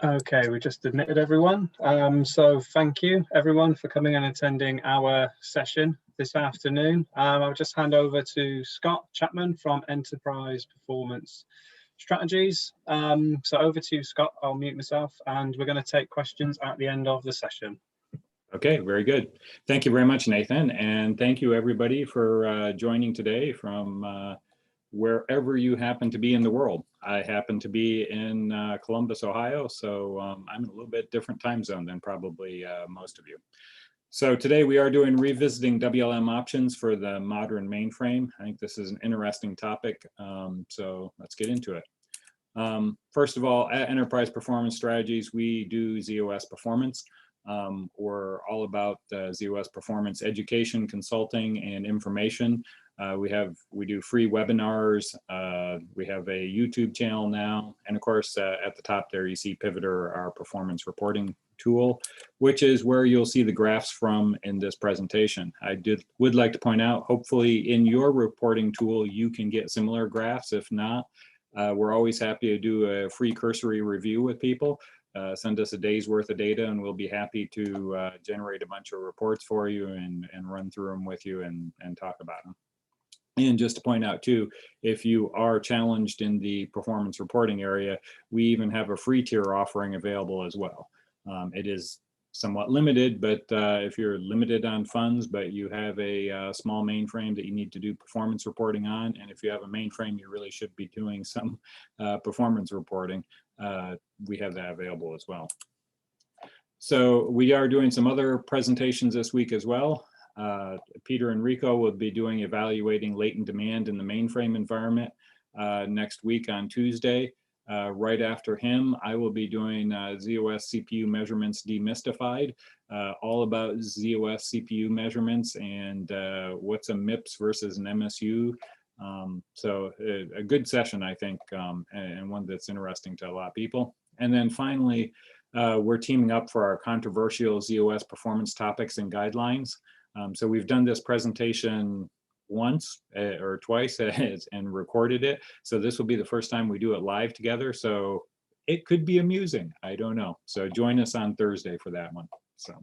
Okay, we just admitted everyone. So thank you everyone for coming and attending our session this afternoon. I'll just hand over to Scott Chapman from Enterprise Performance Strategies. So over to you, Scott. I'll mute myself and we're going to take questions at the end of the session. Okay, very good. Thank you very much, Nathan. And thank you everybody for joining today from wherever you happen to be in the world. I happen to be in Columbus, Ohio, so I'm in a little bit different time zone than probably most of you. So today we are doing revisiting WLM options for the modern mainframe. I think this is an interesting topic, so let's get into it. First of all, at Enterprise Performance Strategies, we do ZOS performance. We're all about ZOS performance education, consulting, and information. We do free webinars. We have a YouTube channel now, and of course, at the top there you see Pivoter, our performance reporting tool, which is where you'll see the graphs from in this presentation. Would like to point out, hopefully in your reporting tool you can get similar graphs. If not, we're always happy to do a free cursory review with people. Send us a day's worth of data and we'll be happy to generate a bunch of reports for you and run through them with you and talk about them. And just to point out too, if you are challenged in the performance reporting area, we even have a free tier offering available as well. It is somewhat limited, but if you're limited on funds, but you have a small mainframe that you need to do performance reporting on, and if you have a mainframe, you really should be doing some performance reporting, we have that available as well. So we are doing some other presentations this week as well. Peter Enrico will be doing evaluating latent demand in the mainframe environment next week on Tuesday. Right after him, I will be doing ZOS CPU measurements demystified, all about ZOS CPU measurements and what's a MIPS versus an MSU. So a good session, I think, and one that's interesting to a lot of people. And then finally, we're teaming up for our controversial ZOS performance topics and guidelines. So we've done this presentation once or twice and recorded it. So this will be the first time we do it live together. So it could be amusing. I don't know. So join us on Thursday for that one. So,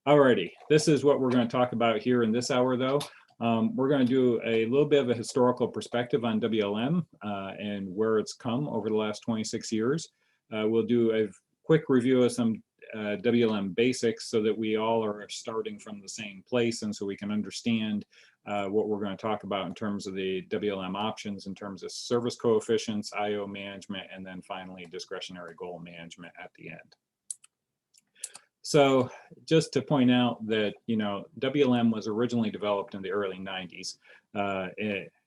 alrighty, this is what we're going to talk about here in this hour though. We're going to do a little bit of a historical perspective on WLM and where it's come over the last 26 years. We'll do a quick review of some WLM basics so that we all are starting from the same place and so we can understand what we're going to talk about in terms of the WLM options, in terms of service coefficients, IO management, and then finally discretionary goal management at the end. So just to point out that, you know, WLM was originally developed in the early 90s.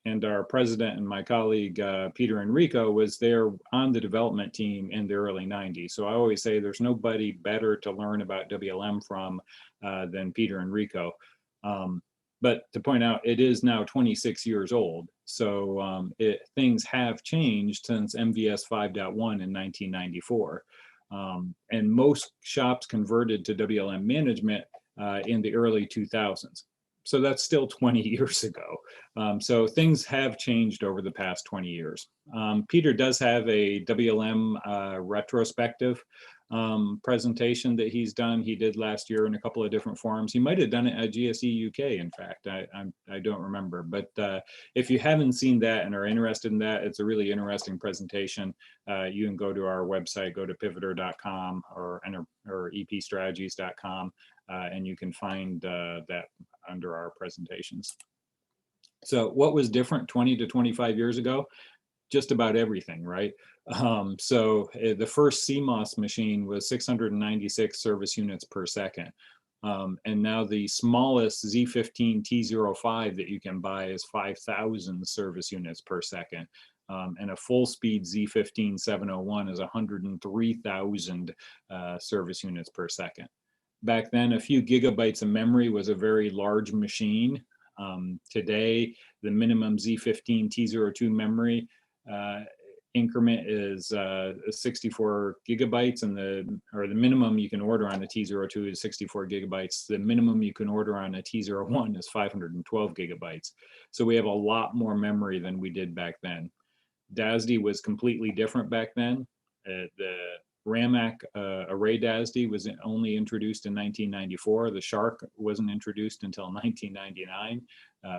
And our president and my colleague, Peter Enrico, was there on the development team in the early 90s. So I always say there's nobody better to learn about WLM from than Peter Enrico. But to point out, it is now 26 years old. So things have changed since MVS 5.1 in 1994. And most shops converted to WLM management in the early 2000s. So that's still 20 years ago. So things have changed over the past 20 years. Peter does have a WLM retrospective presentation that he's done. He did last year in a couple of different forums. He might have done it at GSE UK, in fact. I don't remember. But if you haven't seen that and are interested in that, it's a really interesting presentation. You can go to our website, go to pivoter.com or epstrategies.com, and you can find that under our presentations. So what was different 20 to 25 years ago? Just about everything, right? So the first CMOS machine was 696 service units per second. And now the smallest Z15 T05 that you can buy is 5,000 service units per second. And a full speed Z15 701 is 103,000 service units per second. Back then, a few gigabytes of memory was a very large machine. Today, the minimum Z15 T02 memory increment is 64 gigabytes, and the minimum you can order on a T02 is 64 gigabytes. The minimum you can order on a T01 is 512 gigabytes. So we have a lot more memory than we did back then. DASD was completely different back then. The RAMAC array DASD was only introduced in 1994. The Shark wasn't introduced until 1999.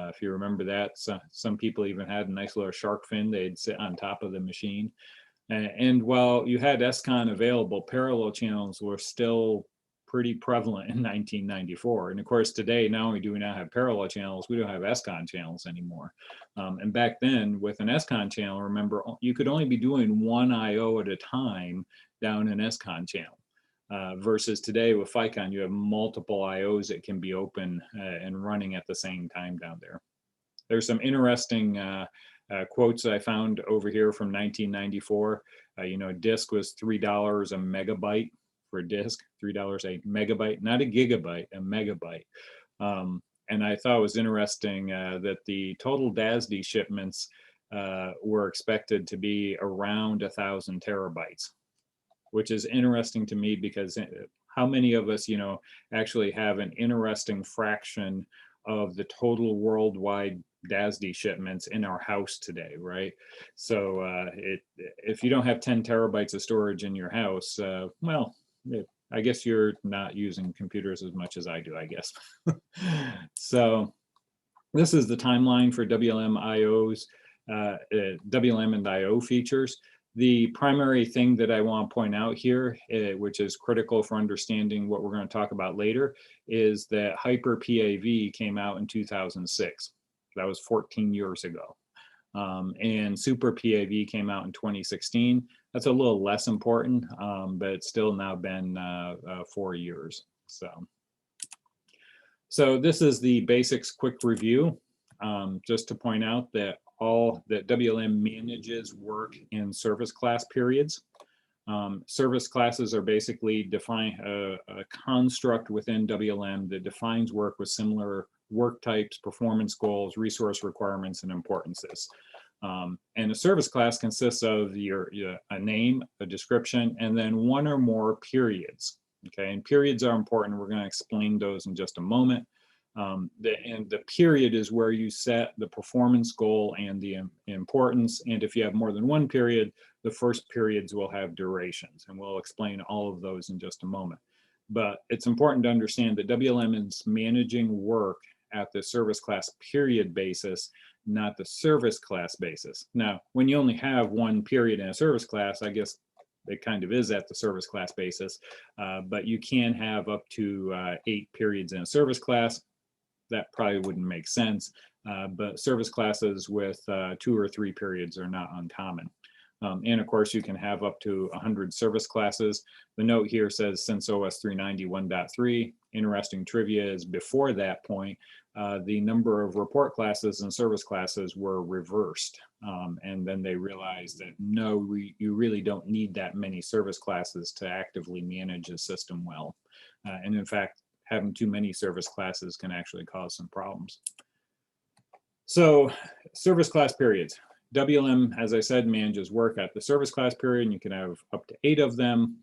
If you remember that, some people even had a nice little shark fin they'd sit on top of the machine. And while you had SCON available, parallel channels were still pretty prevalent in 1994. And of course, today, not only do we not have parallel channels, we don't have SCON channels anymore. And back then, with an SCON channel, remember, you could only be doing one IO at a time down an SCON channel. Versus today with FICON, you have multiple IOs that can be open and running at the same time down there. There's some interesting quotes I found over here from 1994. Disk was $3 a megabyte for a disk, $3 a megabyte, not a gigabyte, a megabyte. And I thought it was interesting that the total DASD shipments were expected to be around 1,000 terabytes, which is interesting to me because how many of us, actually have an interesting fraction of the total worldwide DASD shipments in our house today, right? So if you don't have 10 terabytes of storage in your house, well, I guess you're not using computers as much as I do, I guess. So this is the timeline for WLM IOs, WLM and IO features. The primary thing that I want to point out here, which is critical for understanding what we're going to talk about later, is that Hyper PAV came out in 2006. That was 14 years ago. And Super PAV came out in 2016. That's a little less important, but it's still now been 4 years. So this is the basics quick review. Just to point out that that WLM manages work in service class periods. Service classes are basically a construct within WLM that defines work with similar work types, performance goals, resource requirements, and importances. And a service class consists of a name, a description, and then one or more periods. Okay, and periods are important. We're going to explain those in just a moment. And the period is where you set the performance goal and the importance. And if you have more than one period, the first periods will have durations. And we'll explain all of those in just a moment. But it's important to understand that WLM is managing work at the service class period basis, not the service class basis. Now, when you only have one period in a service class, I guess it kind of is at the service class basis, but you can have up to 8 periods in a service class. That probably wouldn't make sense, but service classes with 2 or 3 periods are not uncommon. And of course, you can have up to 100 service classes. The note here says since OS 390 1.3. Interesting trivia is before that point, the number of report classes and service classes were reversed. And then they realized that no, you really don't need that many service classes to actively manage a system well. And in fact, having too many service classes can actually cause some problems. So service class periods. WLM, as I said, manages work at the service class period, and you can have up to 8 of them.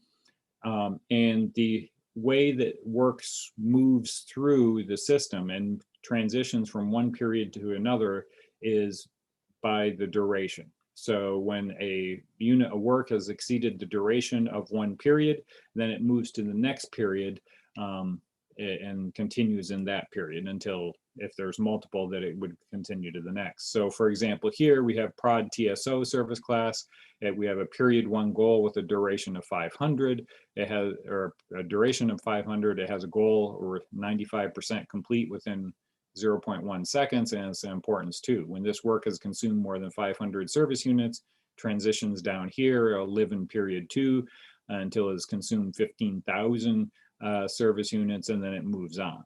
And the way that work moves through the system and transitions from one period to another is by the duration. So when a unit of work has exceeded the duration of one period, then it moves to the next period and continues in that period until, if there's multiple, that it would continue to the next. So for example, here we have prod TSO service class. We have a period 1 goal with a duration of 500. It has, or a duration of 500. It has a goal or 95% complete within 0.1 seconds, and it's an importance 2. When this work has consumed more than 500 service units, transitions down here, it'll live in period 2 until it's consumed 15,000 service units, and then it moves on.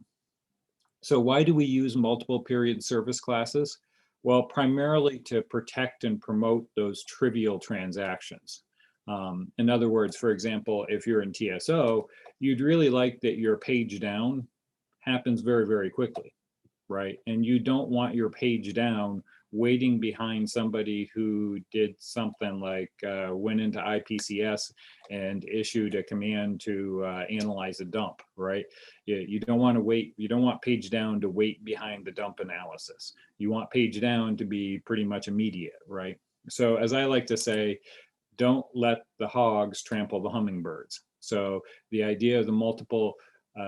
So why do we use multiple period service classes? Well, primarily to protect and promote those trivial transactions. In other words, for example, if you're in TSO, you'd really like that your page down happens very, very quickly, right? And you don't want your page down waiting behind somebody who did something like went into IPCS and issued a command to analyze a dump, right? You don't want to wait. You don't want page down to wait behind the dump analysis. You want page down to be pretty much immediate, right? So as I like to say, don't let the hogs trample the hummingbirds. So the idea of the multiple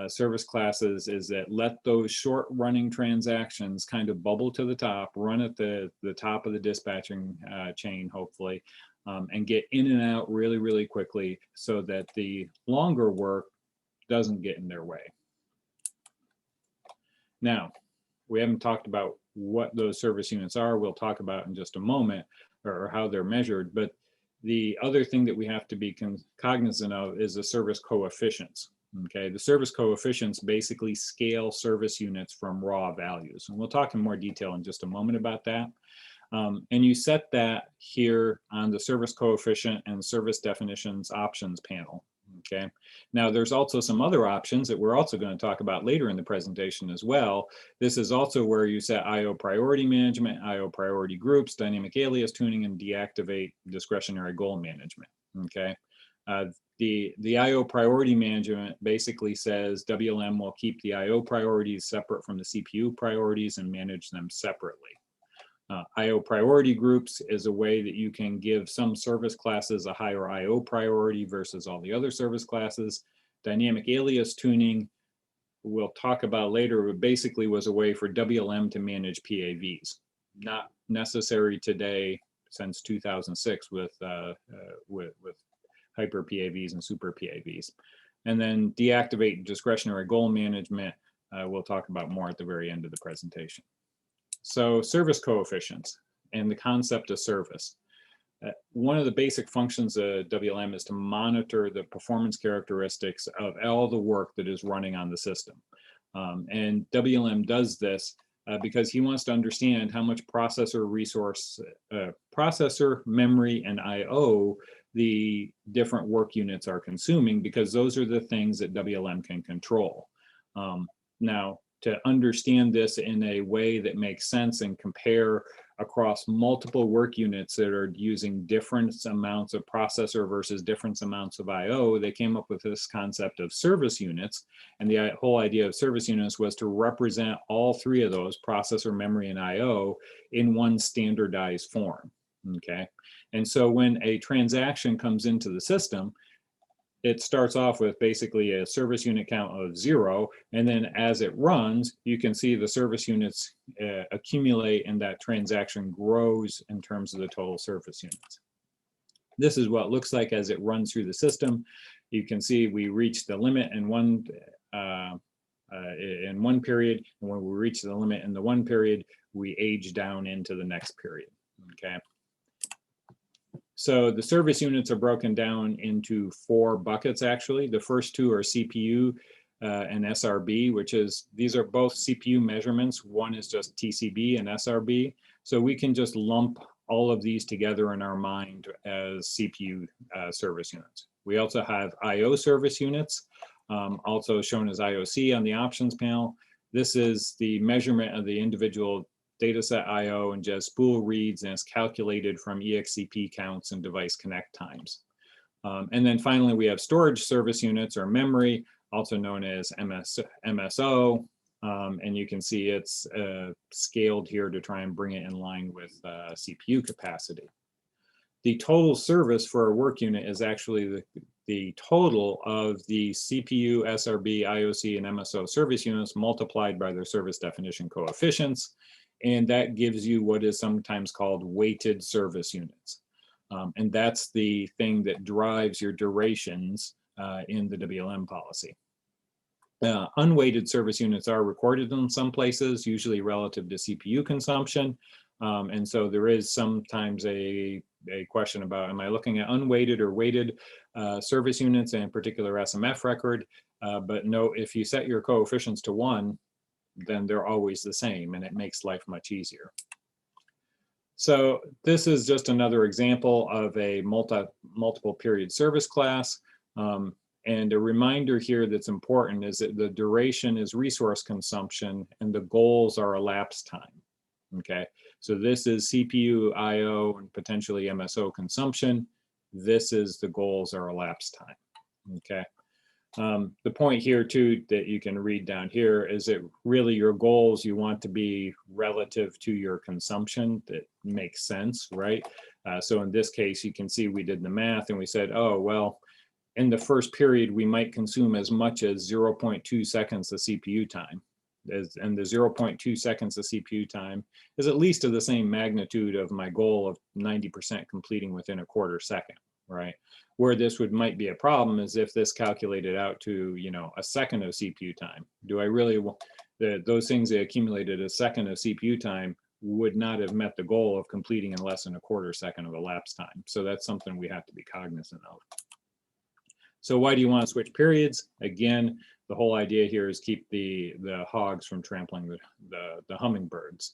service classes is that let those short running transactions kind of bubble to the top, run at the top of the dispatching chain, hopefully, and get in and out really, really quickly so that the longer work doesn't get in their way. Now, we haven't talked about what those service units are. We'll talk about in just a moment, or how they're measured. But the other thing that we have to be cognizant of is the service coefficients. Okay, the service coefficients basically scale service units from raw values. And we'll talk in more detail in just a moment about that. And you set that here on the service coefficient and service definitions options panel. Okay, now there's also some other options that we're also going to talk about later in the presentation as well. This is also where you set IO priority management, IO priority groups, dynamic alias tuning, and deactivate discretionary goal management. Okay, the IO priority management basically says WLM will keep the IO priorities separate from the CPU priorities and manage them separately. IO priority groups is a way that you can give some service classes a higher IO priority versus all the other service classes. Dynamic alias tuning, we'll talk about later, but basically was a way for WLM to manage PAVs. Not necessary today since 2006 with hyper PAVs and super PAVs. And then deactivate discretionary goal management, we'll talk about more at the very end of the presentation. So service coefficients and the concept of service. One of the basic functions of WLM is to monitor the performance characteristics of all the work that is running on the system. And WLM does this because he wants to understand how much processor resource, processor, memory, and IO the different work units are consuming, because those are the things that WLM can control. Now, to understand this in a way that makes sense and compare across multiple work units that are using different amounts of processor versus different amounts of IO, they came up with this concept of service units. And the whole idea of service units was to represent all three of those, processor, memory, and IO, in one standardized form. Okay. And so when a transaction comes into the system, it starts off with basically a service unit count of 0. And then as it runs, you can see the service units accumulate and that transaction grows in terms of the total service units. This is what it looks like as it runs through the system. You can see we reach the limit in one period. And when we reach the limit in the one period, we age down into the next period, okay? So the service units are broken down into 4 buckets, actually. The first 2 are CPU and SRB, which is, these are both CPU measurements. One is just TCB and SRB. So we can just lump all of these together in our mind as CPU service units. We also have IO service units, also shown as IOC on the options panel. This is the measurement of the individual dataset IO and just spool reads, and it's calculated from EXCP counts and device connect times. And then finally, we have storage service units, or memory, also known as MSO. And you can see it's scaled here to try and bring it in line with CPU capacity. The total service for a work unit is actually the total of the CPU, SRB, IOC, and MSO service units multiplied by their service definition coefficients. And that gives you what is sometimes called weighted service units. And that's the thing that drives your durations in the WLM policy. Unweighted service units are recorded in some places, usually relative to CPU consumption. And so there is sometimes a question about, am I looking at unweighted or weighted service units, and in particular SMF record? But no, if you set your coefficients to 1, then they're always the same, and it makes life much easier. So this is just another example of a multiple period service class. And a reminder here that's important is that the duration is resource consumption and the goals are elapsed time. Okay, so this is CPU, IO, and potentially MSO consumption. This is the goals are elapsed time. Okay. The point here too that you can read down here is that really your goals you want to be relative to your consumption. That makes sense, right? So in this case, you can see we did the math and we said, oh, well, in the first period, we might consume as much as 0.2 seconds of CPU time. And the 0.2 seconds of CPU time is at least of the same magnitude of my goal of 90% completing within a quarter second, right? Where this might be a problem is if this calculated out to, you know, a second of CPU time. Do I really want those things that accumulated a second of CPU time would not have met the goal of completing in less than a quarter second of elapsed time. So that's something we have to be cognizant of. So why do you want to switch periods? Again, the whole idea here is keep the hogs from trampling the hummingbirds.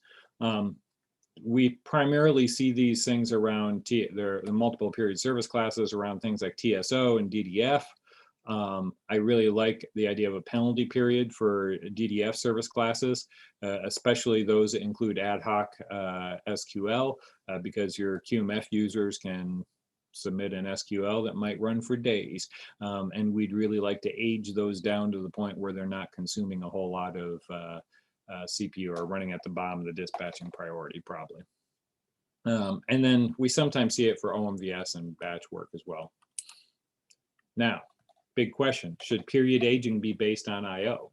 We primarily see these things around the multiple period service classes around things like TSO and DDF. I really like the idea of a penalty period for DDF service classes, especially those that include ad hoc SQL, because your QMF users can submit an SQL that might run for days. And we'd really like to age those down to the point where they're not consuming a whole lot of CPU or running at the bottom of the dispatching priority probably. And then we sometimes see it for OMVS and batch work as well. Now, big question, should period aging be based on IO?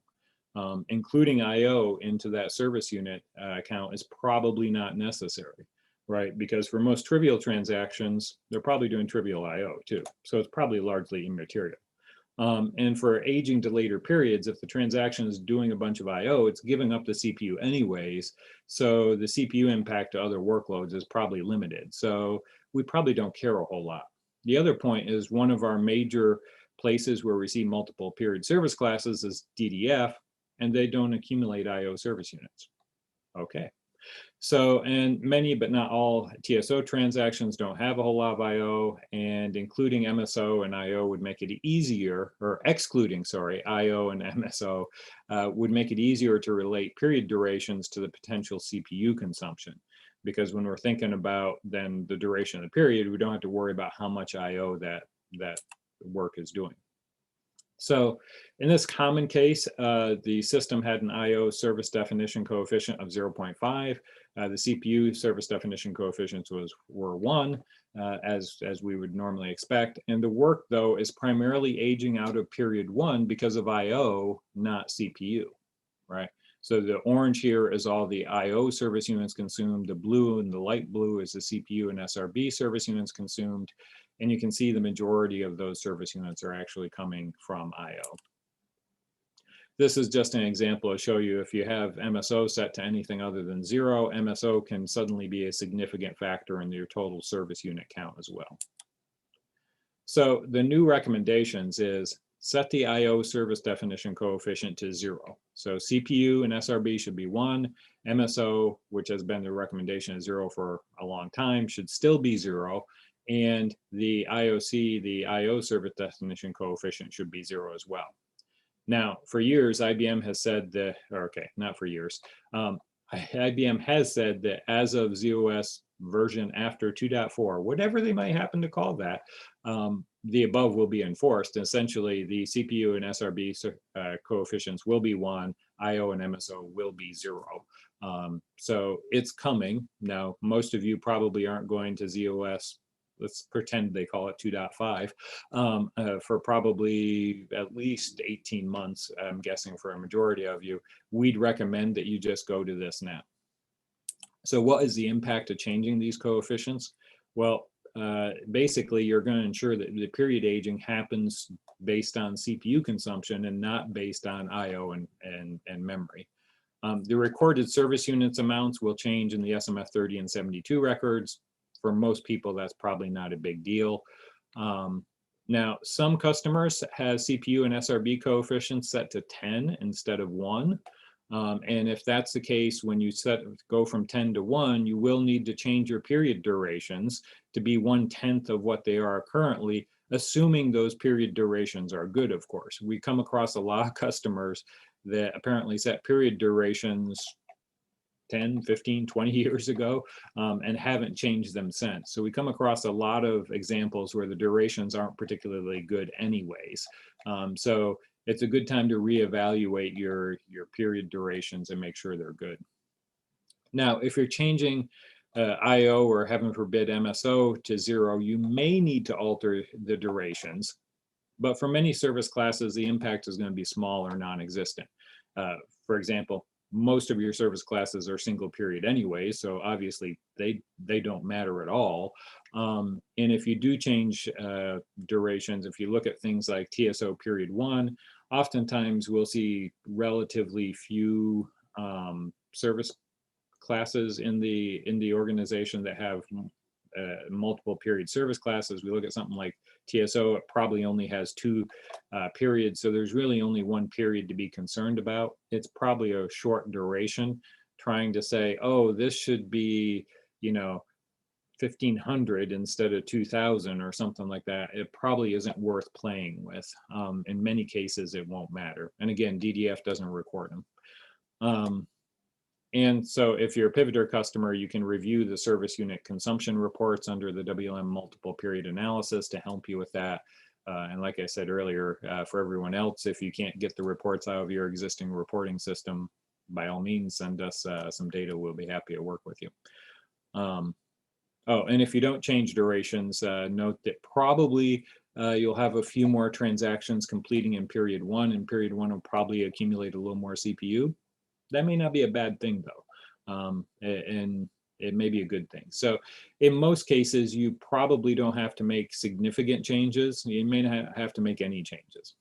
Including IO into that service unit count is probably not necessary, right? Because for most trivial transactions, they're probably doing trivial IO too. So it's probably largely immaterial. And for aging to later periods, if the transaction is doing a bunch of IO, it's giving up the CPU anyways. So the CPU impact to other workloads is probably limited. So we probably don't care a whole lot. The other point is one of our major places where we see multiple period service classes is DDF, and they don't accumulate IO service units. Okay. So, and many, but not all TSO transactions don't have a whole lot of IO, and including MSO and IO would make it easier, or excluding, sorry, IO and MSO would make it easier to relate period durations to the potential CPU consumption. Because when we're thinking about then the duration of the period, we don't have to worry about how much IO that work is doing. So in this common case, the system had an IO service definition coefficient of 0.5. The CPU service definition coefficients were 1, as we would normally expect. And the work, though, is primarily aging out of period 1 because of IO, not CPU, right? So the orange here is all the IO service units consumed. The blue and the light blue is the CPU and SRB service units consumed. And you can see the majority of those service units are actually coming from IO. This is just an example to show you if you have MSO set to anything other than 0, MSO can suddenly be a significant factor in your total service unit count as well. So the new recommendations is set the IO service definition coefficient to 0. So CPU and SRB should be 1. MSO, which has been the recommendation of 0 for a long time, should still be 0. And the IOC, the IO service definition coefficient should be 0 as well. Now, for years, IBM has said that, or okay, not for years, IBM has said that as of ZOS version after 2.4, whatever they might happen to call that, the above will be enforced. Essentially, the CPU and SRB coefficients will be 1, IO and MSO will be 0. So it's coming. Now, most of you probably aren't going to ZOS, let's pretend they call it 2.5, for probably at least 18 months, I'm guessing for a majority of you. We'd recommend that you just go to this now. So what is the impact of changing these coefficients? Well, basically, you're going to ensure that the period aging happens based on CPU consumption and not based on IO and memory. The recorded service units amounts will change in the SMF 30 and 72 records. For most people, that's probably not a big deal. Now, some customers have CPU and SRB coefficients set to 10 instead of 1. And if that's the case, when you go from 10 to 1, you will need to change your period durations to be 1/10 of what they are currently, assuming those period durations are good, of course. We come across a lot of customers that apparently set period durations 10, 15, 20 years ago and haven't changed them since. So we come across a lot of examples where the durations aren't particularly good anyways. So it's a good time to reevaluate your period durations and make sure they're good. Now, if you're changing IO or heaven forbid MSO to 0, you may need to alter the durations. But for many service classes, the impact is going to be small or non-existent. For example, most of your service classes are single period anyway, so obviously they don't matter at all. And if you do change durations, if you look at things like TSO period 1, oftentimes we'll see relatively few service classes in the organization that have multiple period service classes. We look at something like TSO, it probably only has 2 periods, so there's really only 1 period to be concerned about. It's probably a short duration. Trying to say, oh, this should be, 1,500 instead of 2,000 or something like that, it probably isn't worth playing with. In many cases, it won't matter. And again, DDF doesn't record them. And so if you're a Pivoter customer, you can review the service unit consumption reports under the WLM multiple period analysis to help you with that. And like I said earlier, for everyone else, if you can't get the reports out of your existing reporting system, by all means, send us some data. We'll be happy to work with you. Oh, and if you don't change durations, note that probably you'll have a few more transactions completing in period 1, and period 1 will probably accumulate a little more CPU. That may not be a bad thing though, and it may be a good thing. So in most cases, you probably don't have to make significant changes. You may not have to make any changes.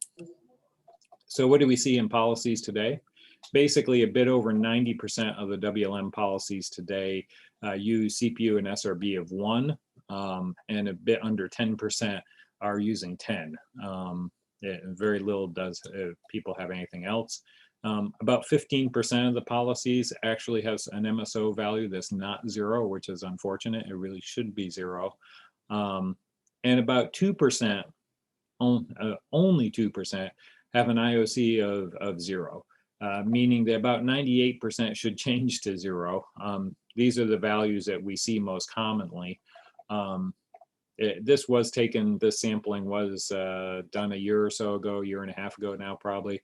So what do we see in policies today? Basically, a bit over 90% of the WLM policies today use CPU and SRB of 1, and a bit under 10% are using 10. Very little does people have anything else. About 15% of the policies actually has an MSO value that's not 0, which is unfortunate. It really should be 0. And about 2%, only 2%, have an IOC of 0, meaning that about 98% should change to 0. These are the values that we see most commonly. This sampling was done a year or so ago, year and a half ago now probably.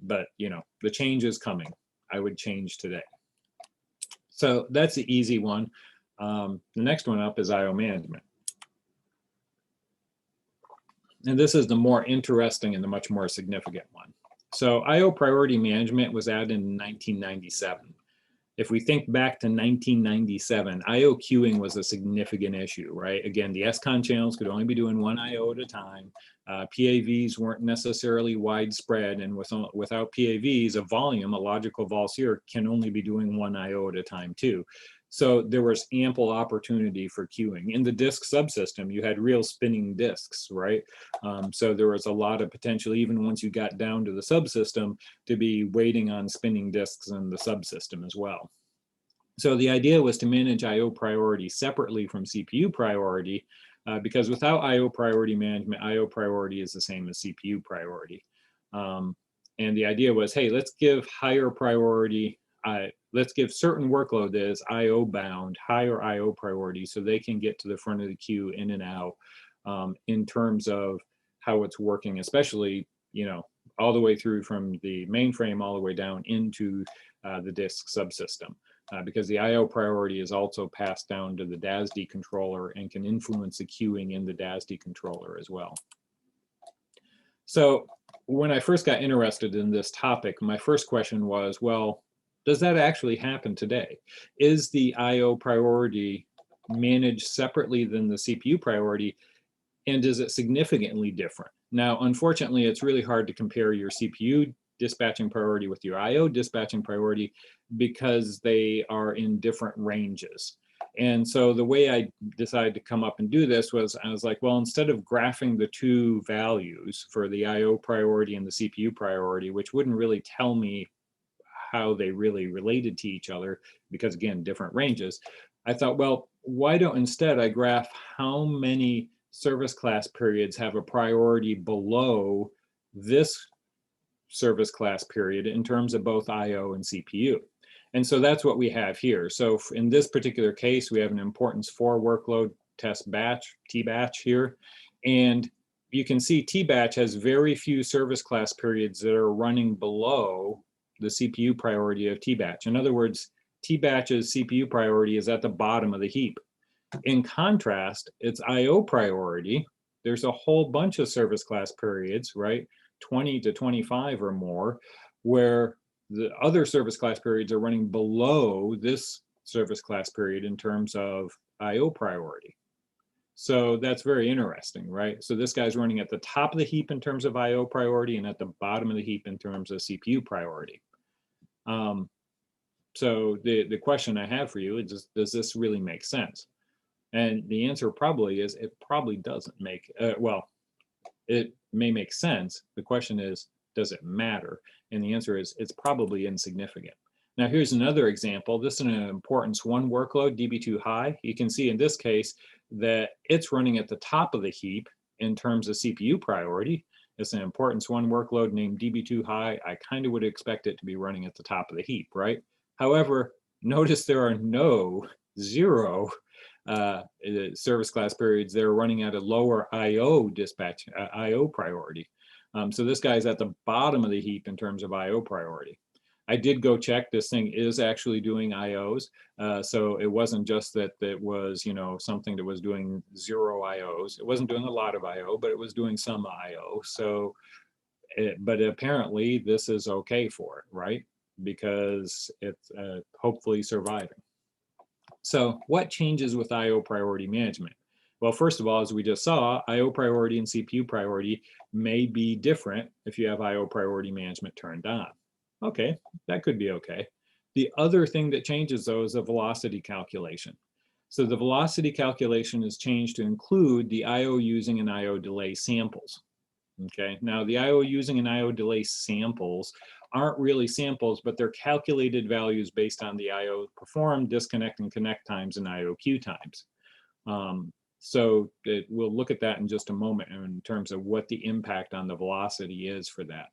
But the change is coming. I would change today. So that's the easy one. The next one up is IO management. And this is the more interesting and the much more significant one. So IO priority management was added in 1997. If we think back to 1997, IO queuing was a significant issue, right? Again, the SCON channels could only be doing 1 IO at a time. PAVs weren't necessarily widespread, and without PAVs, a logical Valsier can only be doing 1 IO at a time too. So there was ample opportunity for queuing. In the disk subsystem, you had real spinning disks, right? So there was a lot of potential, even once you got down to the subsystem, to be waiting on spinning disks in the subsystem as well. So the idea was to manage IO priority separately from CPU priority, because without IO priority management, IO priority is the same as CPU priority. And the idea was, hey, let's give higher priority, let's give certain workload that is IO bound, higher IO priority, so they can get to the front of the queue in and out in terms of how it's working, especially, all the way through from the mainframe all the way down into the disk subsystem. Because the IO priority is also passed down to the DASD controller and can influence the queuing in the DASD controller as well. So when I first got interested in this topic, my first question was, well, does that actually happen today? Is the IO priority managed separately than the CPU priority, and is it significantly different? Now, unfortunately, it's really hard to compare your CPU dispatching priority with your IO dispatching priority because they are in different ranges. And so the way I decided to come up and do this was, I was like, well, instead of graphing the 2 values for the IO priority and the CPU priority, which wouldn't really tell me how they really related to each other, because again, different ranges, I thought, well, why don't instead I graph how many service class periods have a priority below this service class period in terms of both IO and CPU. And so that's what we have here. So in this particular case, we have an importance 4 workload test batch, T-batch here. And you can see T-batch has very few service class periods that are running below the CPU priority of T-batch. In other words, T-Batch's CPU priority is at the bottom of the heap. In contrast, its IO priority, there's a whole bunch of service class periods, right? 20 to 25 or more, where the other service class periods are running below this service class period in terms of IO priority. So that's very interesting, right? So this guy's running at the top of the heap in terms of IO priority and at the bottom of the heap in terms of CPU priority. So the question I have for you is, does this really make sense? And the answer probably is, it probably doesn't make, well, it may make sense. The question is, does it matter? And the answer is, it's probably insignificant. Now, here's another example. This is an importance 1 workload, DB2 High. You can see in this case that it's running at the top of the heap in terms of CPU priority. It's an importance 1 workload named DB2 High. I kind of would expect it to be running at the top of the heap, right? However, notice there are zero service class periods. They're running at a lower IO dispatch, IO priority. So this guy's at the bottom of the heap in terms of IO priority. I did go check, this thing is actually doing IOs. So it wasn't just that it was, you know, something that was doing 0 IOs. It wasn't doing a lot of IO, but it was doing some IO. So, but apparently this is okay for it, right? Because it's hopefully surviving. So what changes with IO priority management? Well, first of all, as we just saw, IO priority and CPU priority may be different if you have IO priority management turned on. Okay, that could be okay. The other thing that changes though is the velocity calculation. So the velocity calculation is changed to include the IO using and IO delay samples. Okay, now the IO using and IO delay samples aren't really samples, but they're calculated values based on the IO performed, disconnect and connect times, and IO queue times. So we'll look at that in just a moment in terms of what the impact on the velocity is for that.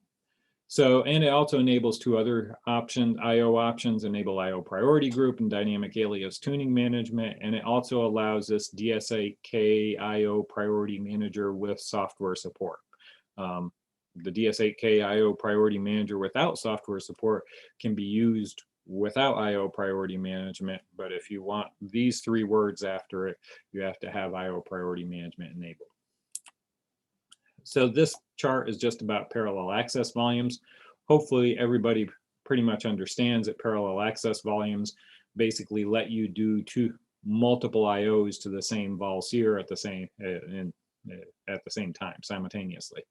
So, and it also enables 2 other options, IO options, enable IO priority group and dynamic alias tuning management. And it also allows this DS8K IO priority manager with software support. The DS8K IO priority manager without software support can be used without IO priority management, but if you want these 3 words after it, you have to have IO priority management enabled. So this chart is just about parallel access volumes. Hopefully everybody pretty much understands that parallel access volumes basically let you do multiple IOs to the same VALCIR at the same time, simultaneously.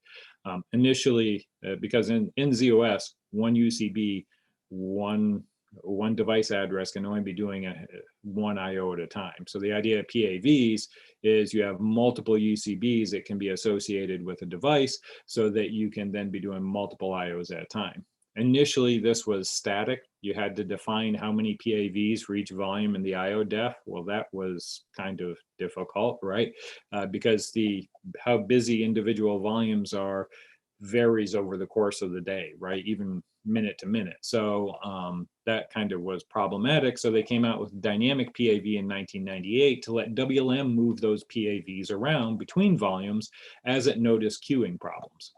Initially, because in ZOS, one UCB, one device address can only be doing one IO at a time. So the idea of PAVs is you have multiple UCBs that can be associated with a device so that you can then be doing multiple IOs at a time. Initially, this was static. You had to define how many PAVs for each volume in the IO def. Well, that was kind of difficult, right? Because how busy individual volumes are varies over the course of the day, right? Even minute to minute. So that kind of was problematic. So they came out with dynamic PAV in 1998 to let WLM move those PAVs around between volumes as it noticed queuing problems.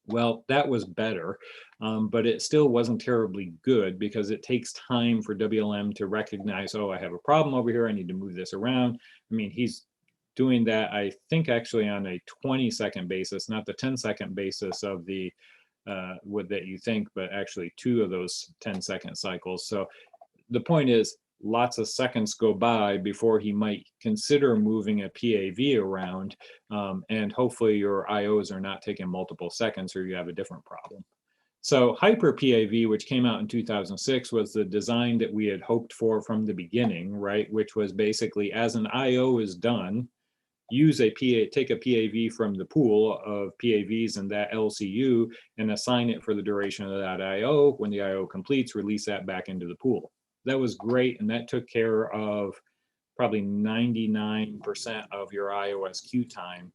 Well, that was better, but it still wasn't terribly good because it takes time for WLM to recognize, oh, I have a problem over here, I need to move this around. I mean, he's doing that, I think, actually on a 20-second basis, not the 10-second basis of the that you think, but actually 2 of those 10-second cycles. So the point is, lots of seconds go by before he might consider moving a PAV around, and hopefully your IOs are not taking multiple seconds or you have a different problem. So Hyper PAV, which came out in 2006, was the design that we had hoped for from the beginning, right? Which was basically, as an IO is done, take a PAV from the pool of PAVs in that LCU and assign it for the duration of that IO. When the IO completes, release that back into the pool. That was great, and that took care of probably 99% of your iOS queue time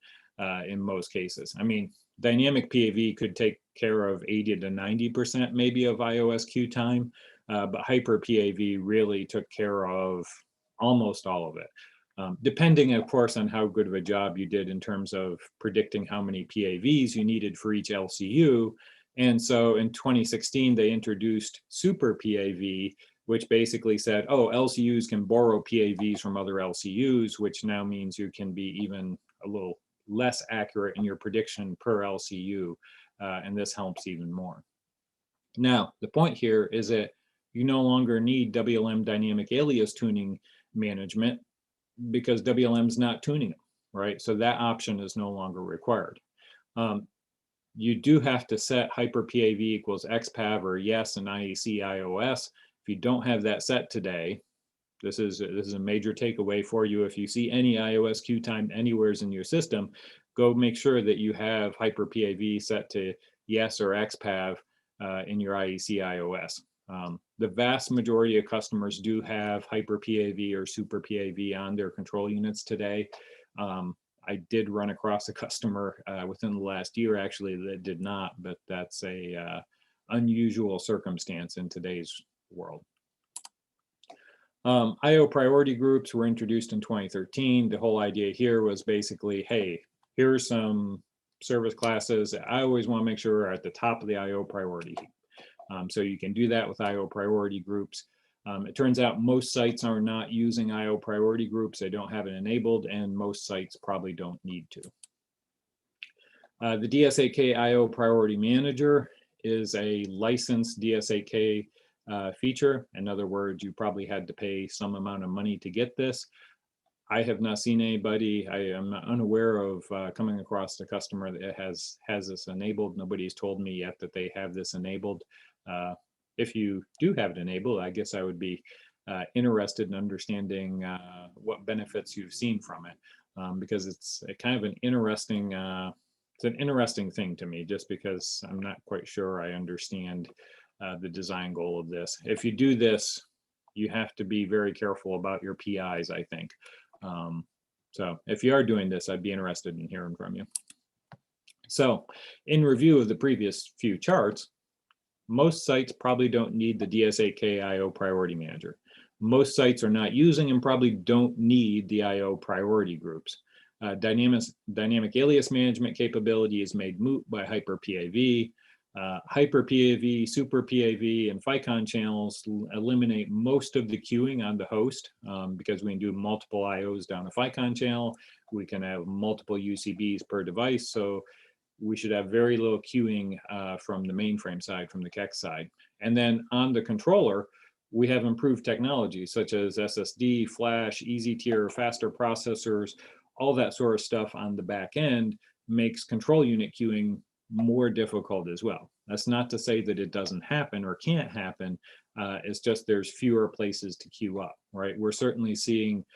in most cases. I mean, dynamic PAV could take care of 80 to 90% maybe of iOS queue time, but Hyper PAV really took care of almost all of it. Depending, of course, on how good of a job you did in terms of predicting how many PAVs you needed for each LCU. And so in 2016, they introduced Super PAV which basically said, oh, LCUs can borrow PAVs from other LCUs, which now means you can be even a little less accurate in your prediction per LCU, and this helps even more. Now, the point here is that you no longer need WLM dynamic alias tuning management because WLM is not tuning them, right? So that option is no longer required. You do have to set hyper PAV equals XPAV or yes and IEC iOS. If you don't have that set today, this is a major takeaway for you. If you see any iOS queue time anywhere in your system, go make sure that you have hyper PAV set to yes or XPAV in your IEC iOS. The vast majority of customers do have hyper PAV or super PAV on their control units today. I did run across a customer within the last year actually that did not, but that's a unusual circumstance in today's world. IO priority groups were introduced in 2013. The whole idea here was basically, hey, here's some service classes that I always want to make sure are at the top of the IO priority heap. So you can do that with IO priority groups. It turns out most sites are not using IO priority groups. They don't have it enabled, and most sites probably don't need to. The DSAK IO Priority Manager is a licensed DSAK feature. In other words, you probably had to pay some amount of money to get this. I have not seen anybody, I am unaware of coming across a customer that has this enabled. Nobody's told me yet that they have this enabled. If you do have it enabled, I guess I would be interested in understanding what benefits you've seen from it, because it's a kind of an interesting, it's an interesting thing to me, just because I'm not quite sure I understand the design goal of this. If you do this, you have to be very careful about your PIs, I think. So if you are doing this, I'd be interested in hearing from you. So in review of the previous few charts, most sites probably don't need the DSAK IO Priority Manager. Most sites are not using and probably don't need the IO priority groups. Dynamic alias management capability is made moot by Hyper PAV. Hyper PAV, Super PAV, and FICON channels eliminate most of the queuing on the host because we can do multiple IOs down a FICON channel. We can have multiple UCBs per device. So we should have very little queuing from the mainframe side, from the CEX side. And then on the controller, we have improved technology such as SSD, flash, easy tier, faster processors, all that sort of stuff on the back end makes control unit queuing more difficult as well. That's not to say that it doesn't happen or can't happen. It's just there's fewer places to queue up, right? We're certainly seeing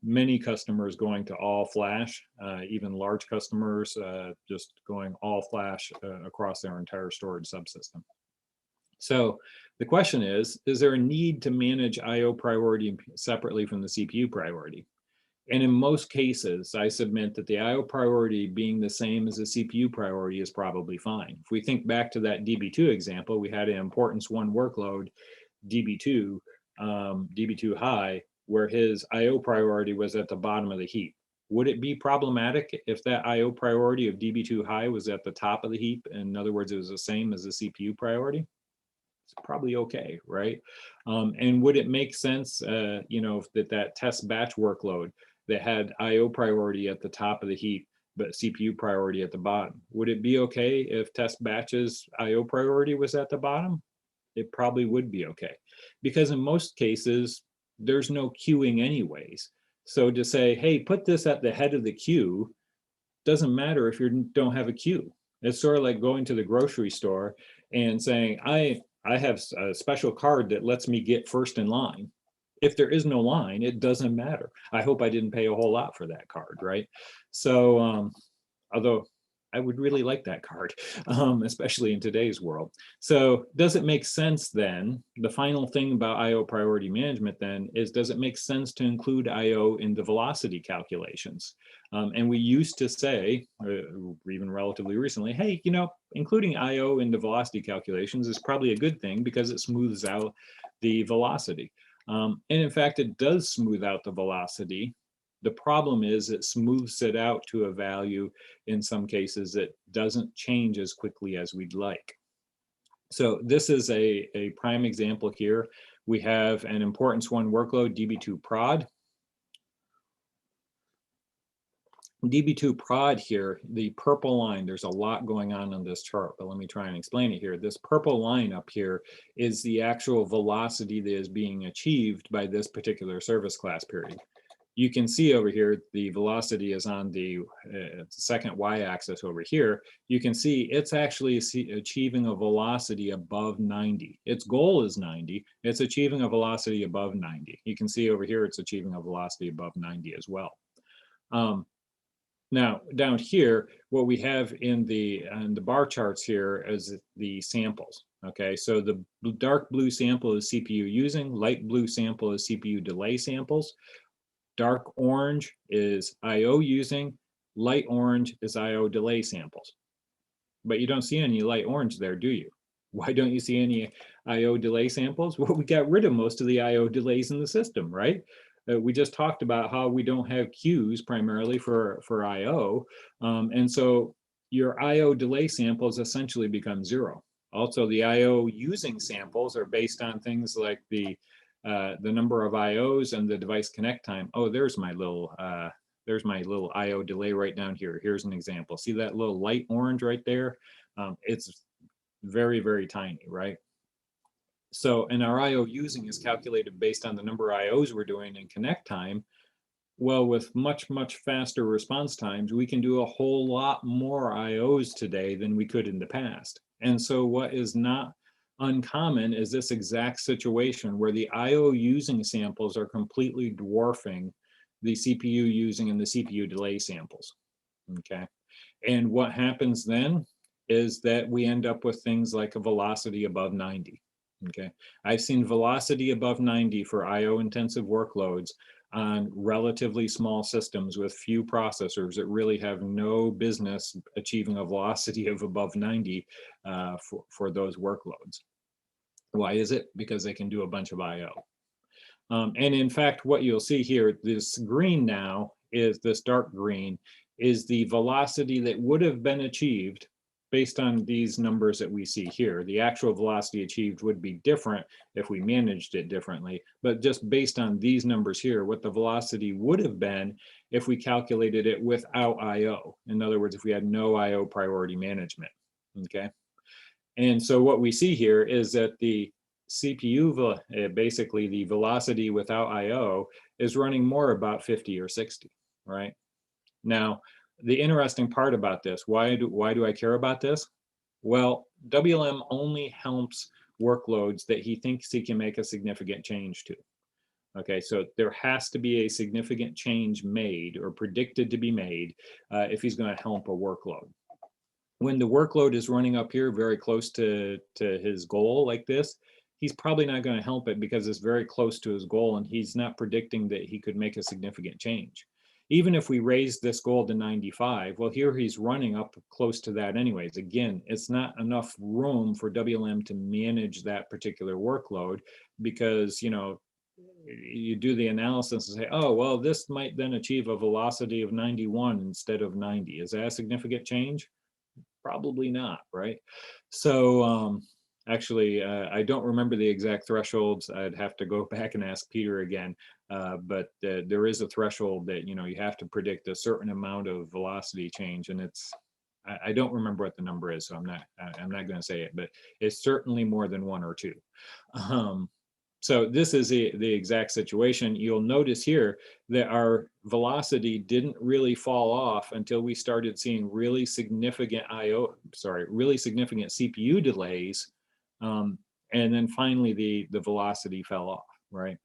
many customers going to all flash, even large customers just going all flash across their entire storage subsystem. So the question is there a need to manage IO priority separately from the CPU priority? And in most cases, I submit that the IO priority being the same as the CPU priority is probably fine. If we think back to that DB2 example, we had an importance one workload, DB2 High, where his IO priority was at the bottom of the heap. Would it be problematic if that IO priority of DB2 High was at the top of the heap? In other words, it was the same as the CPU priority? It's probably okay, right? And would it make sense, you know, that test batch workload that had IO priority at the top of the heap, but CPU priority at the bottom? Would it be okay if test batches IO priority was at the bottom? It probably would be okay, because in most cases, there's no queuing anyways. So to say, hey, put this at the head of the queue, doesn't matter if you don't have a queue. It's sort of like going to the grocery store and saying, I have a special card that lets me get first in line. If there is no line, it doesn't matter. I hope I didn't pay a whole lot for that card, right? So, although I would really like that card, especially in today's world. So does it make sense then, the final thing about IO priority management then is, does it make sense to include IO in the velocity calculations? And we used to say, even relatively recently, hey, you know, including IO in the velocity calculations is probably a good thing because it smooths out the velocity. And in fact, it does smooth out the velocity. The problem is it smooths it out to a value in some cases that doesn't change as quickly as we'd like. So this is a prime example here We have an importance one workload, DB2 prod. DB2 prod here, the purple line, there's a lot going on this chart, but let me try and explain it here. This purple line up here is the actual velocity that is being achieved by this particular service class period. You can see over here, the velocity is on the second y-axis over here. You can see it's actually achieving a velocity above 90. Its goal is 90. It's achieving a velocity above 90. You can see over here, it's achieving a velocity above 90 as well. Now, down here, what we have in the bar charts here is the samples. Okay, so the dark blue sample is CPU using, light blue sample is CPU delay samples, dark orange is IO using, light orange is IO delay samples. But you don't see any light orange there, do you? Why don't you see any IO delay samples? Well, we got rid of most of the IO delays in the system, right? We just talked about how we don't have queues primarily for IO. And so your IO delay samples essentially become zero. Also, the IO using samples are based on things like the number of IOs and the device connect time. Oh, there's my little IO delay right down here. Here's an example. See that little light orange right there? It's very, very tiny, right? So, and our IO using is calculated based on the number of IOs we're doing in connect time. Well, with much, much faster response times, we can do a whole lot more IOs today than we could in the past. And so what is not uncommon is this exact situation where the IO using samples are completely dwarfing the CPU using and the CPU delay samples, okay? And what happens then is that we end up with things like a velocity above 90. Okay, I've seen velocity above 90 for IO intensive workloads on relatively small systems with few processors that really have no business achieving a velocity of above 90 for those workloads. Why is it? Because they can do a bunch of IO. And in fact, what you'll see here, this green now is this dark green is the velocity that would have been achieved based on these numbers that we see here. The actual velocity achieved would be different if we managed it differently, but just based on these numbers here, what the velocity would have been if we calculated it without IO. In other words, if we had no IO priority management, okay? And so what we see here is that the CPU, basically the velocity without IO, is running more about 50 or 60, right? Now, the interesting part about this, why do I care about this? Well, WLM only helps workloads that he thinks he can make a significant change to. Okay, so there has to be a significant change made or predicted to be made if he's going to help a workload. When the workload is running up here very close to his goal like this, he's probably not going to help it because it's very close to his goal and he's not predicting that he could make a significant change. Even if we raise this goal to 95, well, here he's running up close to that anyways. Again, it's not enough room for WLM to manage that particular workload because, you know, you do the analysis and say, oh, well, this might then achieve a velocity of 91 instead of 90. Is that a significant change? Probably not, right? So actually, I don't remember the exact thresholds. I'd have to go back and ask Peter again. But there is a threshold that, you know, you have to predict a certain amount of velocity change, and it's I don't remember what the number is, so I'm not going to say it, but it's certainly more than 1 or 2. So this is the exact situation. You'll notice here that our velocity didn't really fall off until we started seeing really significant really significant CPU delays, and then finally the velocity fell off, right?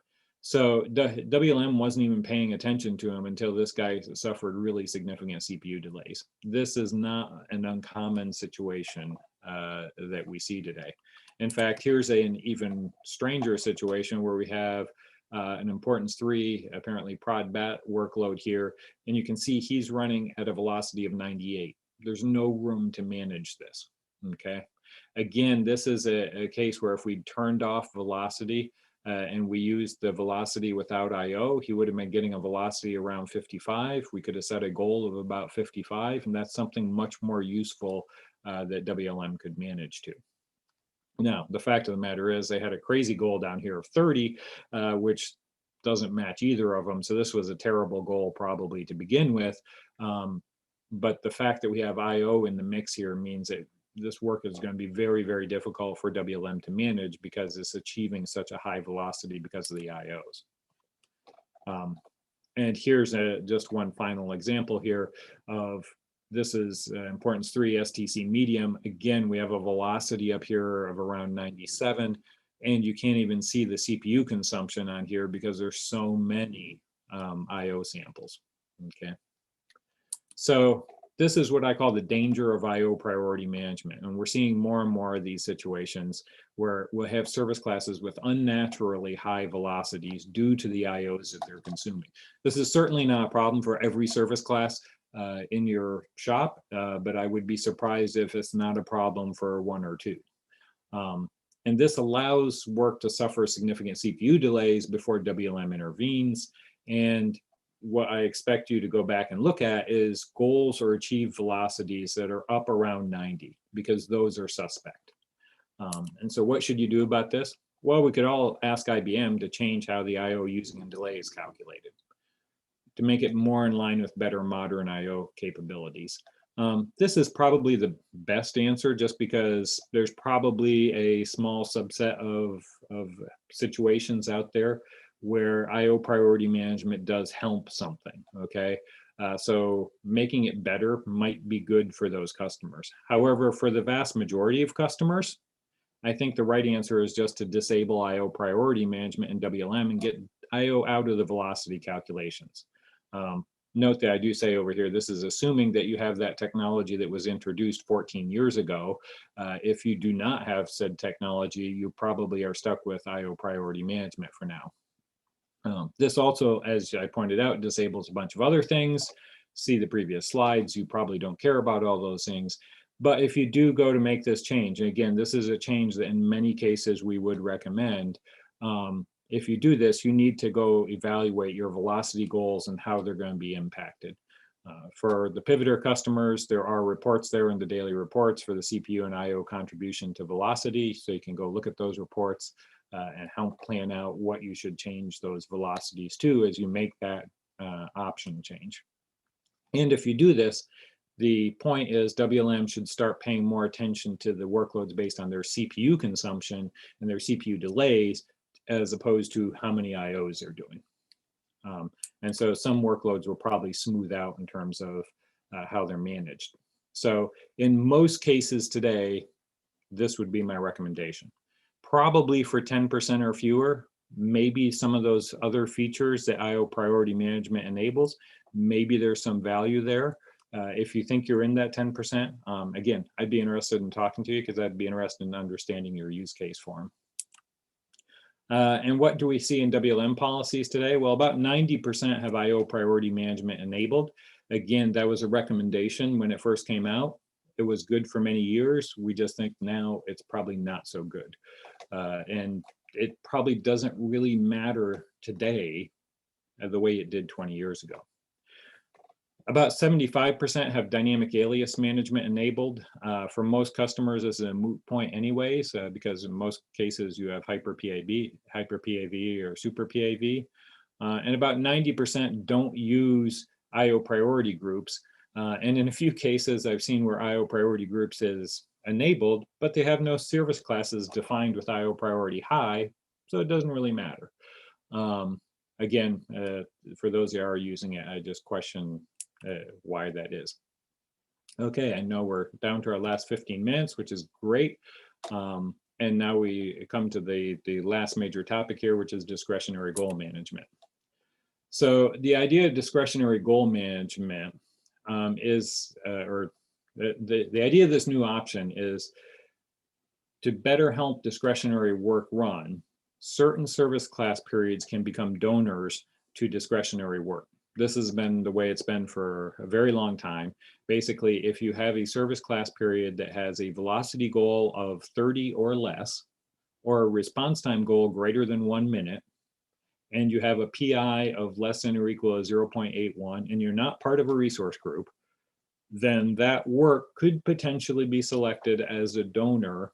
So WLM wasn't even paying attention to him until this guy suffered really significant CPU delays. This is not an uncommon situation that we see today. In fact, here's an even stranger situation where we have an importance 3, apparently prod bat workload here, and you can see he's running at a velocity of 98. There's no room to manage this, okay? Again, this is a case where if we turned off velocity and we used the velocity without IO, he would have been getting a velocity around 55. We could have set a goal of about 55, and that's something much more useful that WLM could manage to. Now, the fact of the matter is they had a crazy goal down here of 30, which doesn't match either of them. So this was a terrible goal probably to begin with. But the fact that we have IO in the mix here means that this work is going to be very, very difficult for WLM to manage because it's achieving such a high velocity because of the IOs. And here's just one final example here of this is importance 3 STC medium. Again, we have a velocity up here of around 97, and you can't even see the CPU consumption on here because there's so many IO samples. Okay. So this is what I call the danger of IO priority management. And we're seeing more and more of these situations where we'll have service classes with unnaturally high velocities due to the IOs that they're consuming. This is certainly not a problem for every service class in your shop, but I would be surprised if it's not a problem for one or two. And this allows work to suffer significant CPU delays before WLM intervenes. And what I expect you to go back and look at is goals or achieved velocities that are up around 90, because those are suspect. And so what should you do about this? Well, we could all ask IBM to change how the IO using and delay is calculated to make it more in line with better modern IO capabilities. This is probably the best answer just because there's probably a small subset of situations out there where IO priority management does help something, okay? So making it better might be good for those customers. However, for the vast majority of customers, I think the right answer is just to disable IO priority management in WLM and get IO out of the velocity calculations. Note that I do say over here, this is assuming that you have that technology that was introduced 14 years ago. If you do not have said technology, you probably are stuck with IO priority management for now. This also, as I pointed out, disables a bunch of other things. See the previous slides. You probably don't care about all those things. But if you do go to make this change, and again, this is a change that in many cases we would recommend. If you do this, you need to go evaluate your velocity goals and how they're going to be impacted. For the Pivoter customers, there are reports there in the daily reports for the CPU and IO contribution to velocity. So you can go look at those reports and help plan out what you should change those velocities to as you make that option change. And if you do this, the point is WLM should start paying more attention to the workloads based on their CPU consumption and their CPU delays, as opposed to how many IOs they're doing. And so some workloads will probably smooth out in terms of how they're managed. So in most cases today, this would be my recommendation. Probably for 10% or fewer, maybe some of those other features that IO priority management enables, maybe there's some value there. If you think you're in that 10%, again, I'd be interested in talking to you because I'd be interested in understanding your use case for them. And what do we see in WLM policies today? Well, about 90% have IO priority management enabled. Again, that was a recommendation when it first came out. It was good for many years. We just think now it's probably not so good. And it probably doesn't really matter today the way it did 20 years ago. About 75% have dynamic alias management enabled. For most customers, this is a moot point anyways, because in most cases you have hyper PAV or super PAV. And about 90% don't use IO priority groups. And in a few cases, I've seen where IO priority groups is enabled, but they have no service classes defined with IO priority high, so it doesn't really matter. Again, for those that are using it, I just question why that is. Okay, I know we're down to our last 15 minutes, which is great. And now we come to the last major topic here, which is discretionary goal management. So the idea of discretionary goal management is, the idea of this new option is to better help discretionary work run, certain service class periods can become donors to discretionary work. This has been the way it's been for a very long time. Basically, if you have a service class period that has a velocity goal of 30 or less, or a response time goal greater than 1 minute, and you have a PI of less than or equal to 0.81, and you're not part of a resource group, then that work could potentially be selected as a donor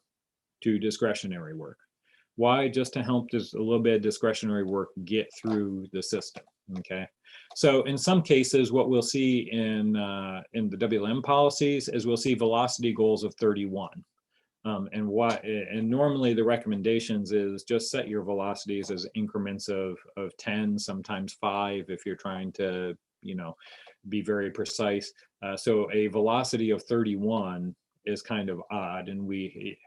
to discretionary work. Why? Just to help just a little bit of discretionary work get through the system. Okay. So in some cases, what we'll see in the WLM policies is we'll see velocity goals of 31. And normally the recommendations is just set your velocities as increments of 10, sometimes 5 if you're trying to, be very precise. So a velocity of 31 is kind of odd. And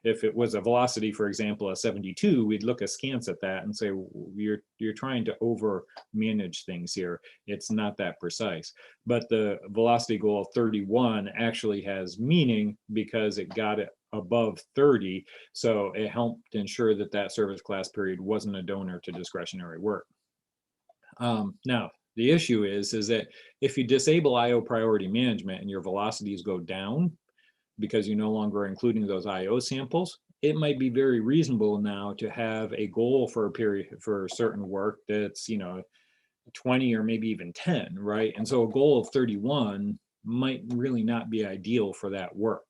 if it was a velocity, for example, of 72, we'd look askance at that and say, you're trying to over manage things here. It's not that precise. But the velocity goal of 31 actually has meaning because it got it above 30. So it helped ensure that that service class period wasn't a donor to discretionary work. Now, the issue is that if you disable IO priority management and your velocities go down, because you're no longer including those IO samples, it might be very reasonable now to have a goal for a period for certain work that's 20 or maybe even 10, right? And so a goal of 31 might really not be ideal for that work.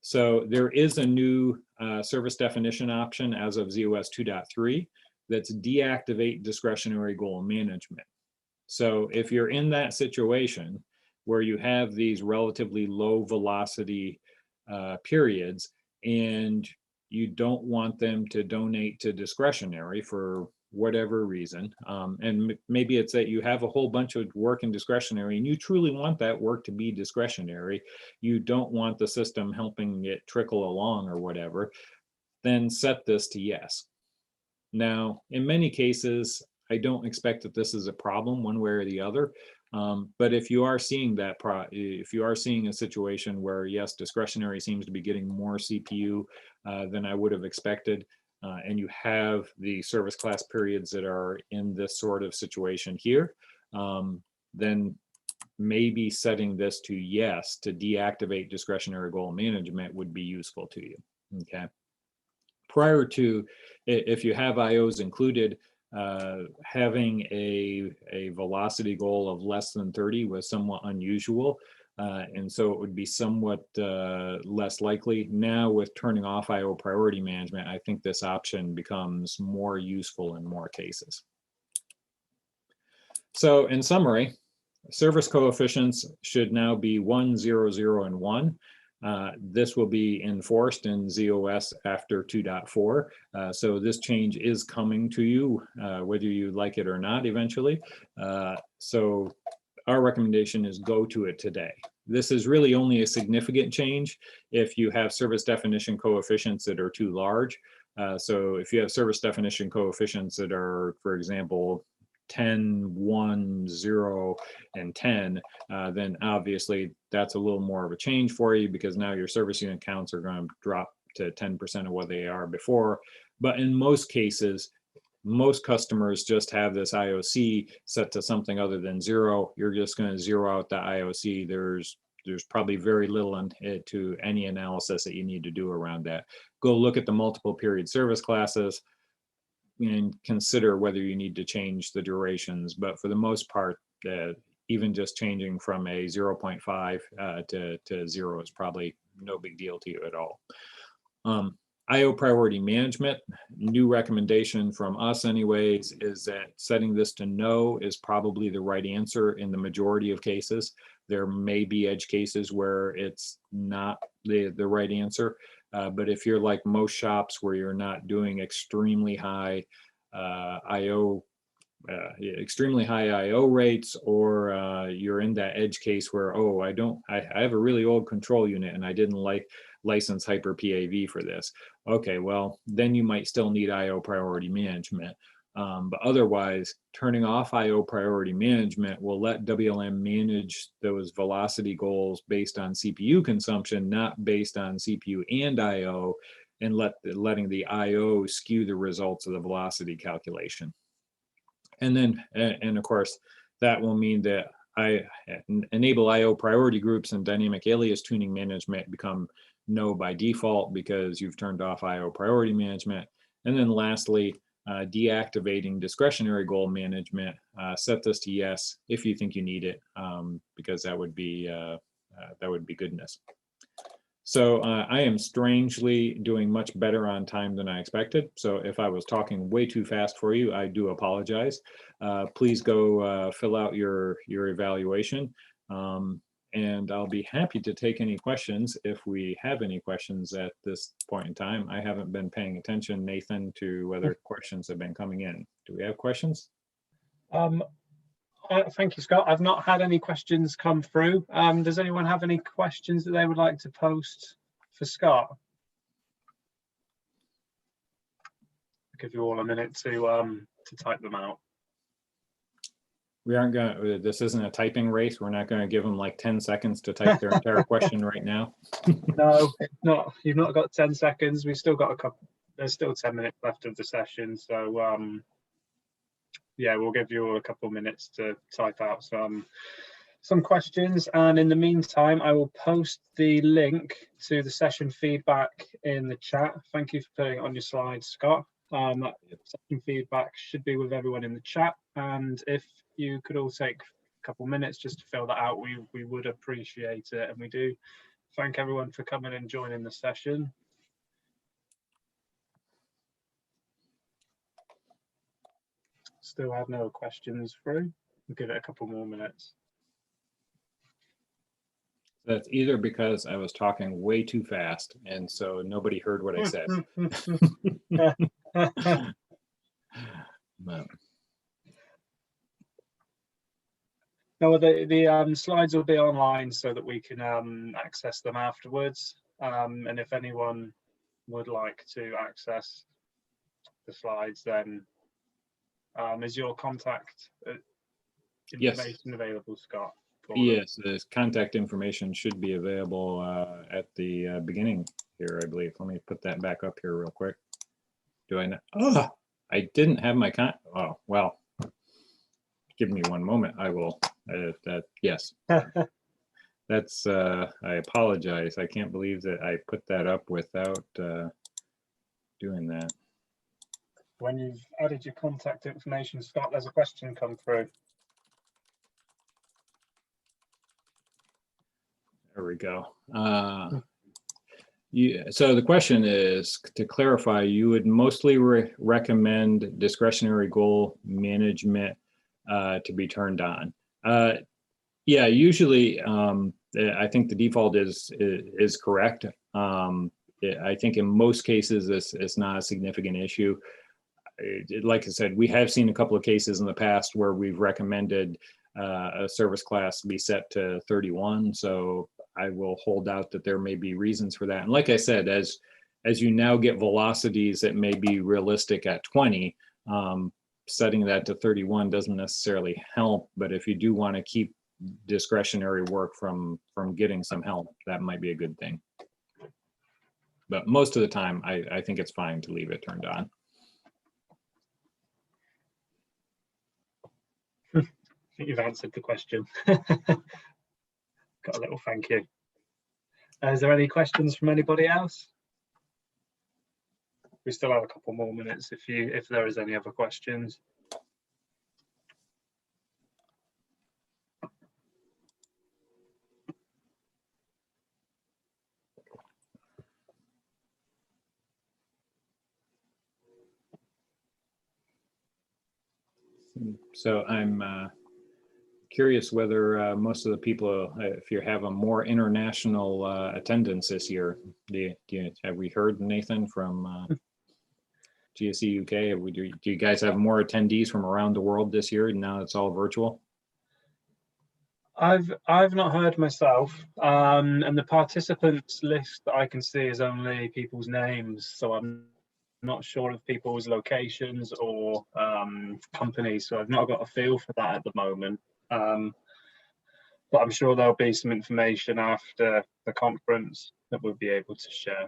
So there is a new service definition option as of ZOS 2.3 that's deactivate discretionary goal management. So if you're in that situation where you have these relatively low velocity periods and you don't want them to donate to discretionary for whatever reason, and maybe it's that you have a whole bunch of work in discretionary and you truly want that work to be discretionary, you don't want the system helping it trickle along or whatever, then set this to yes. Now, in many cases, I don't expect that this is a problem one way or the other. But if you are seeing if you are seeing a situation where yes, discretionary seems to be getting more CPU than I would have expected, and you have the service class periods that are in this sort of situation here, then maybe setting this to yes to deactivate discretionary goal management would be useful to you. Okay. Prior to, if you have IOs included, having a velocity goal of less than 30 was somewhat unusual. And so it would be somewhat less likely. Now with turning off IO priority management, I think this option becomes more useful in more cases. So in summary, service coefficients should now be 1, 0, 0, and 1. This will be enforced in ZOS after 2.4. So this change is coming to you, whether you like it or not eventually. So our recommendation is go to it today. This is really only a significant change if you have service definition coefficients that are too large. So if you have service definition coefficients that are, for example, 10, 1, 0, and 10, then obviously that's a little more of a change for you because now your service unit counts are going to drop to 10% of what they are before. But in most cases, most customers just have this IOC set to something other than 0. You're just going to zero out the IOC. There's probably very little to any analysis that you need to do around that. Go look at the multiple period service classes and consider whether you need to change the durations. But for the most part, even just changing from a 0.5 to 0 is probably no big deal to you at all. IO priority management, new recommendation from us anyways, is that setting this to no is probably the right answer in the majority of cases. There may be edge cases where it's not the right answer. But if you're like most shops where you're not doing extremely high IO rates, or you're in that edge case where, oh, I have a really old control unit and I didn't license hyper PAV for this. Okay, well, then you might still need IO priority management. But otherwise, turning off IO priority management will let WLM manage those velocity goals based on CPU consumption, not based on CPU and IO, and letting the IO skew the results of the velocity calculation. And then, and of course, that will mean that enable IO priority groups and dynamic alias tuning management become no by default because you've turned off IO priority management. And then lastly, deactivating discretionary goal management, set this to yes if you think you need it, because that would be goodness. So I am strangely doing much better on time than I expected. So if I was talking way too fast for you, I do apologize. Please go fill out your evaluation. And I'll be happy to take any questions if we have any questions at this point in time. I haven't been paying attention, Nathan, to whether questions have been coming in. Do we have questions? Thank you, Scott. I've not had any questions come through. Does anyone have any questions that they would like to post for Scott? I'll give you all a minute to type them out. We aren't going to, this isn't a typing race. We're not going to give them like 10 seconds to type their entire question right now. No, it's not. You've not got 10 seconds. We've still got a couple, there's still 10 minutes left of the session. So yeah, we'll give you all a couple minutes to type out some questions. And in the meantime, I will post the link to the session feedback in the chat. Thank you for putting it on your slides, Scott. That session feedback should be with everyone in the chat. And if you could all take a couple minutes just to fill that out, we would appreciate it. And we do thank everyone for coming and joining the session. Still have no questions through. We'll give it a couple more minutes. That's either because I was talking way too fast and so nobody heard what I said. No, the slides will be online so that we can access them afterwards. And if anyone would like to access the slides, then is your contact information available, Scott? Yes, the contact information should be available at the beginning here, I believe. Let me put that back up here real quick. Do I know? Oh, I didn't have my oh, well, give me one moment. I will, yes. That's, I apologize. I can't believe that I put that up without doing that. When you've added your contact information, Scott, there's a question come through. There we go. So the question is, to clarify, you would mostly recommend discretionary goal management to be turned on. Yeah, usually I think the default is correct. I think in most cases it's not a significant issue. Like I said, we have seen a couple of cases in the past where we've recommended a service class be set to 31. So I will hold out that there may be reasons for that. And like I said, as you now get velocities that may be realistic at 20, setting that to 31 doesn't necessarily help. But if you do want to keep discretionary work from getting some help, that might be a good thing. But most of the time, I think it's fine to leave it turned on. I think you've answered the question. Got a little thank you. Is there any questions from anybody else? We still have a couple more minutes if there is any other questions. So I'm curious whether most of the people, if you have a more international attendance this year, have we heard, Nathan, from GSE UK? Do you guys have more attendees from around the world this year? Now it's all virtual. I've not heard myself, and the participants list that I can see is only people's names, so I'm not sure of people's locations or companies, so I've not got a feel for that at the moment. But I'm sure there'll be some information after the conference that we'll be able to share.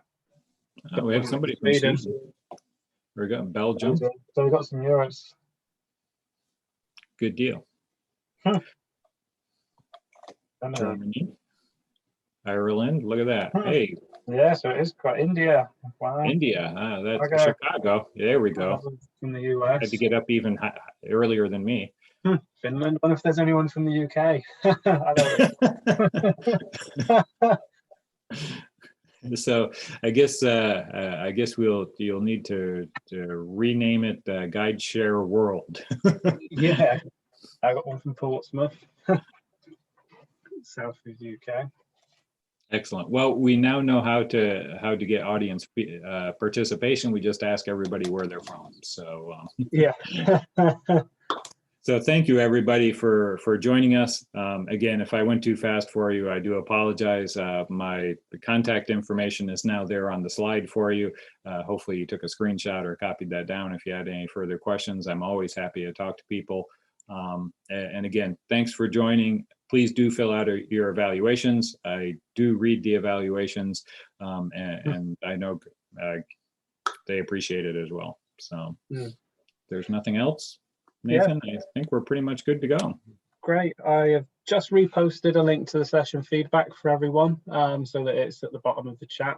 We have somebody from Sweden. We got Belgium. So we've got some Euros. Good deal. Germany, Ireland. Look at that. Hey. Yeah, so it is quite India. Wow. India. That's Chicago. There we go. From the US. Had to get up even earlier than me. Finland. I wonder if there's anyone from the UK. So I guess you'll need to rename it Guide Share World. Yeah, I got one from Portsmouth, South of the UK. Excellent. Well, we now know how to get audience participation. We just ask everybody where they're from. So yeah. So thank you everybody for joining us. Again, if I went too fast for you, I do apologize. My contact information is now there on the slide for you. Hopefully you took a screenshot or copied that down. If you had any further questions, I'm always happy to talk to people. And again, thanks for joining. Please do fill out your evaluations. I do read the evaluations, and I know they appreciate it as well. So there's nothing else. Nathan, yeah. I think we're pretty much good to go. Great. I have just reposted a link to the session feedback for everyone, so that it's at the bottom of the chat.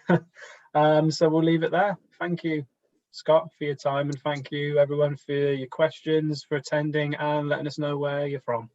So we'll leave it there. Thank you, Scott, for your time, and thank you everyone for your questions, for attending and letting us know where you're from.